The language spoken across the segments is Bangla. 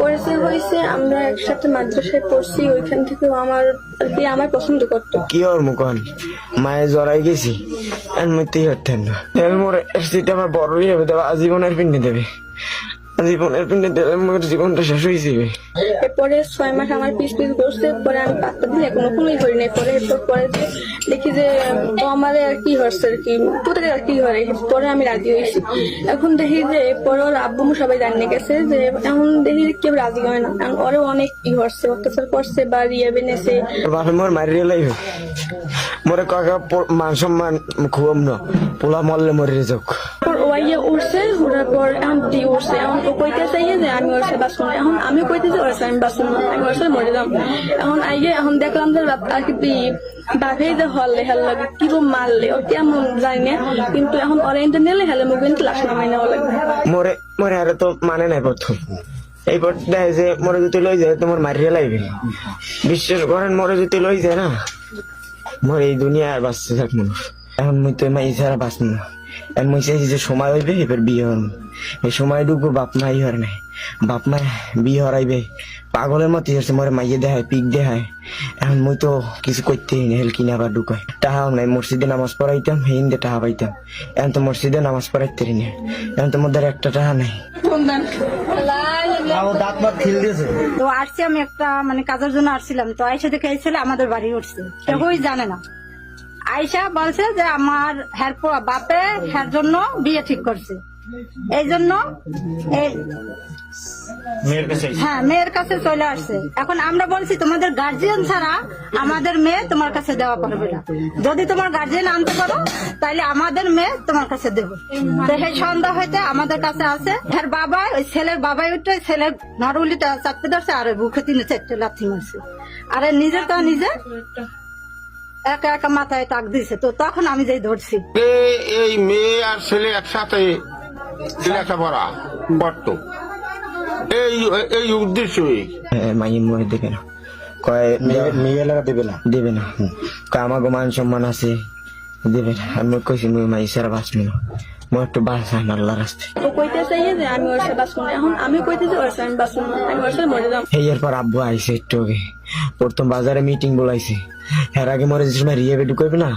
পরিচয় হয়েছে, আমরা একসাথে মাদ্রাসায় পড়ছি, ওইখান থেকে আমার আর কি আমার পছন্দ করতো। কি ওর মুখন মায়ে জড়াই গেছি আর মতেই হতেন না মোর সেটা আমার বড়ই হবে, তবে আজীবনের পিন্ডে দেবে, জীবনের পিন্ডে দিলে মোর জীবনটা শেষ হয়ে যাবে। এরপরে 6 মাস আমার পিস করছে, পরে আমি পাত্তা দিলে কোনোই করি নাই। পরে পরে যে দেখি যে ও আমার আর কি হচ্ছে আর কি তোদের আর কি হয়, পরে আমি রাজি হয়েছি। এখন দেখি যে পরে ওর আব্বু সবাই জানিয়ে গেছে যে এখন দেখি কেউ রাজি হয় না, কারণ ওরে অনেক কি হচ্ছে, অত্যাচার করছে বা রিয়া বেনেছে। বাপে মোর মারিয়ে লাইব, মোরে কাকা মান সম্মান খুব ন পোলা মরলে মরে যাক। ওয়াইয়া উঠছে, উঠার পর এখন দি উঠছে, এখন ও কইতে চাইয়ে যে আমি ওর সাথে বাঁচবো না। এখন আমি কইতেছি ওর সাথে আমি বাঁচবো না, আমি ওর সাথে মরে যাম। এখন আইয়ে এখন দেখলাম যে আর কি বাঘে যে হলে হেল লাগে কি মারলে ও কেমন জানি না, কিন্তু এখন ওরা ইন্টার নিলে হেলে মুখ কিন্তু লাশ নামাই নেওয়া লাগবে। মরে মরে আরে তো মানে নাই প্রথম এই পর দেয় যে মরে যদি লই যায় তোমার মারিয়ে লাইবে। বিশ্বাস করেন মরে যদি লই যায় না মোর এই দুনিয়া আর বাঁচতে থাকবো না। এখন মুই তো মাই ছাড়া বাঁচবো না। এখন মুই চাইছি যে সময় হইবে এবার বিয়ে হন, এই সময় ডুববো বাপ মাই হর নাই, বাপ মা বিয়ে হরাইবে পাগলের মতো হচ্ছে মরে মাইয়ে দেখায় পিক দেখায়। এখন মুই তো কিছু করতে হেল কিনে আবার ঢুকায় টাহাও নাই। মসজিদে নামাজ পড়াইতাম হিন্দে টাহা পাইতাম, এখন তো মসজিদে নামাজ পড়াইতে না, এখন তো মধ্যে একটা টাহা নাই। তো আসছি আমি একটা মানে কাজের জন্য আসছিলাম, তো আয়সা থেকে এসেছিল আমাদের বাড়ি উঠছে, কেউই জানে না। আয়সা বলছে যে আমার বাপে হ্যার জন্য বিয়ে ঠিক করছে, এই জন্য হ্যাঁ মেয়ের কাছে চলে আসছে। এখন আমরা বলছি তোমাদের গার্জিয়ান ছাড়া আমাদের মেয়ে তোমার কাছে দেওয়া পারবে না, যদি তোমার গার্জিয়ান আনতে পারো তাহলে আমাদের মেয়ে তোমার কাছে দেবো। তো সেই সন্ধ্যা হইতে আমাদের কাছে আছে হ্যাঁ বাবা, ওই ছেলের বাবাই উঠে ছেলের নরুলিটা চাপতে ধরছে আর বুকে 3-4 লাথি মারছে, আর নিজের তা নিজে একা একা মাথায় টাক দিছে। তো তখন আমি যেই ধরছি এই মেয়ে আর ছেলে একসাথে লেখাপড়া করতো, এই উদ্দেশ্যই মাইয়ে মরে দেবে না, কয় মেয়ে দেবে না, দেবে না। কয় আমাকে মান সম্মান আছে, দেবে না। আমি কইছি মুই মাই সারা বাঁচবো না, মোর একটু বাঁচান আল্লাহ রাস্তায়। ও কইতে চাইয়ে যে আমি ওর সাথে বাঁচবো না, এখন আমি কইতেছি ওর সাথে আমি বাঁচবো না, আমি ওর সাথে মরে যাম। এই এরপর আব্বু আইসে একটু আগে প্রথম বাজারে মিটিং বলাইছে, এর আগে মরে যে সময় রিয়েবে ঢুকাইবে না,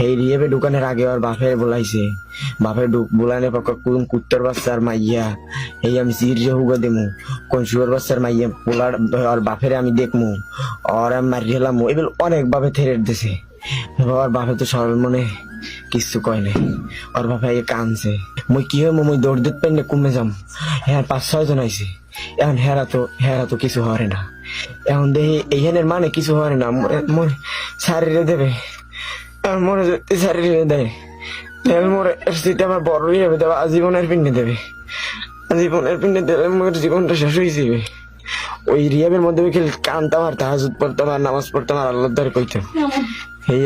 এই রিয়েবে ঢুকানোর আগে আর বাপের বলাইছে, বাপের বোলানোর পর কোন কুত্তর বাচ্চার মাইয়া এই আমি সিরিয়ে হুগা দেমু, কোন শুয়ার বাচ্চার মাইয়া পোলার আর বাপের আমি দেখমু, আর আমি মারি হেলাম, এবার অনেক ভাবে থেরে দিছে। ওর বাপে তো সরল মনে কিছু কয় নাই, ওর বাপে কানছে। মুই কি হয় মুই দৌড় দিতে পারি না, কমে যাম। হ্যাঁ 5-6 জন আইছে, এখন হেরা তো কিছু হরে না, এখন দেখি এইখানের মানে কিছু হরে না, মোর শারীরে দেবে, মরে শারীরে দেয় মোর সেটা আমার বড়ই হবে, তবে আজীবনের পিন্ডে দেবে, জীবনের পিন্ডে দিলে মোর জীবনটা শেষ হয়ে যাবে। ওই রিয়াবের মধ্যে খেলে কানতাম আর তাহাজুদ পড়তাম আর নামাজ পড়তাম আর আল্লাহ দ্বার কইতাম।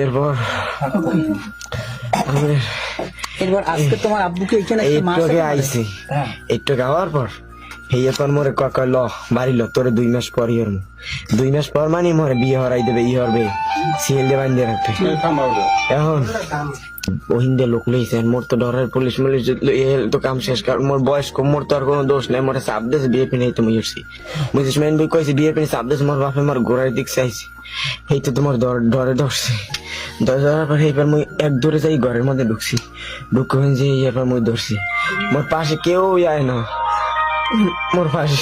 এরপর এরপর আজকে তোমার আব্বুকে এখানে একটু আগে আইছি, একটু খাওয়ার পর এইরপর মোরে কয় ল বাড়ি ল, তোরে 2 মাস পর 2 মাস পর মানে মোরে বিয়ে হরাই দেবে, হরবে সিএল দিয়ে বান্ধে রাখবে। এখন ওহিন্দে লোক লইছে, মোর তো ডরের পুলিশ মুলিশ তো কাম শেষ, কারণ মোর বয়স কম, মোর তো আর কোনো দোষ নাই, মোরে চাপ দিয়েছে বিয়ে পিনে তুমি উঠছি বুঝিস মেন বই কইছি বিয়ে পিনে চাপ দিয়েছে, মোর বাপে মোর গোড়ার দিক চাইছে, এই তো তোমার ডরে ধরছে, ধরার পর এইবার মুই এক দূরে যাই ঘরের মধ্যে ঢুকছি, ঢুকে যে এরপর মুই ধরছি, মোর পাশে কেউ আয় না, মোর পাশে